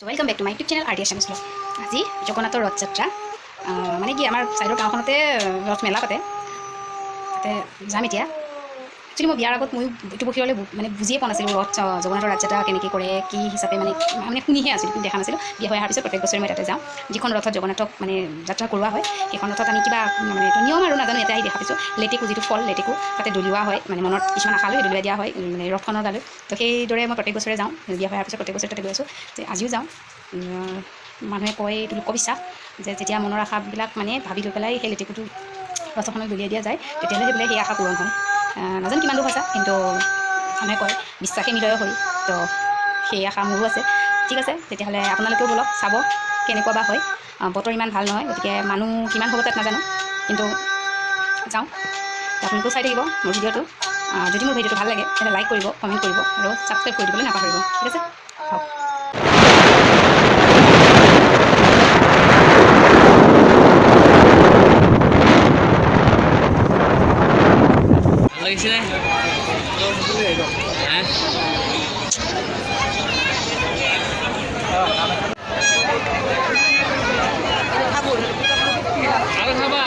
Welcome back to my YouTube channel RDS M blog. আজি জগন্নাথৰ ৰথযাত্ৰা মানে কি আমাৰ চাইডৰ গাঁওখনতে ৰথ মেলা পাতে তাতে যাম এতিয়া। একচুৱেলি মই বিয়াৰ আগত ময়ো ইটো বছৰলৈ মানে বুজিয়ে পোৱা নাছিলোঁ ৰথ জগন্নাথৰ ৰাজযাত্ৰা কেনেকৈ কৰে কি হিচাপে মানে শুনিহে আছিলোঁ কিন্তু দেখা নাছিলোঁ। বিয়া হৈ অহাৰ পিছত প্ৰত্যেক বছৰে মই তাতে যাওঁ। যিখন ৰথত জগন্নাথক মানে যাত্ৰা কৰোৱা হয় সেইখন ৰথত আমি কিবা মানে নিয়ম আৰু নাজানো ইয়াতে আহি দেখা পাইছোঁ লেটেকু যিটো ফল লেটেকু তাতে দলিওৱা হয় মানে মনত কিছুমান আশা লৈ দলিয়াই দিয়া হয় মানে ৰথখনৰ গালৈ। তো সেইদৰে মই প্ৰত্যেক বছৰে যাওঁ। বিয়া হৈ অহাৰ পিছত প্ৰত্যেক বছৰে তাতে গৈ আছোঁ। আজিও যাওঁ। মানুহে কয় এইটো লোকবিশ্বাস যে যেতিয়া মনৰ আশাবিলাক মানে ভাবি লৈ পেলাই সেই লেটেকুটো ৰথখনত দলিয়াই দিয়া যায় তেতিয়াহ'লে বোলে সেই আশা পূৰণ হয়। নাজানো কিমান দূৰ সঁচা কিন্তু মানুহে কয় বিশ্বাসে হৃদয় হয়। তো সেই আশা মোৰো আছে। ঠিক আছে তেতিয়াহ'লে আপোনালোকেও বলক চাব কেনেকুৱা বা হয়। বতৰ ইমান ভাল নহয় গতিকে মানুহ কিমান হ'ব তাত নাজানো কিন্তু যাওঁ। আপোনালোকেও চাই থাকিব মোৰ ভিডিঅ'টো। যদি মোৰ ভিডিঅ'টো ভাল লাগে তেতিয়াহ'লে লাইক কৰিব কমেণ্ট কৰিব আৰু ছাবস্ক্ৰাইব কৰি দিবলৈ নাপাহৰিব। ঠিক আছে হওক। লাগিছিলে আৰু খাবা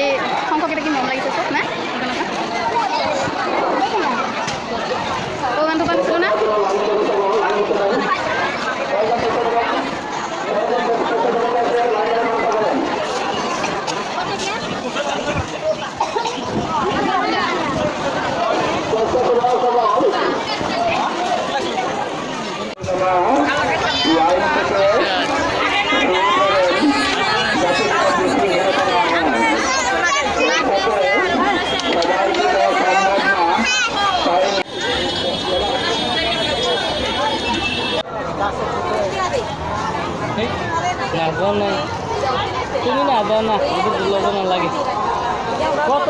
এই শংখকেইটা কি মৰম লাগিছে চব না গানটো পাইছিলোঁ না নাজানো তুমি নাজানা এইটো ল'ব নালাগে কত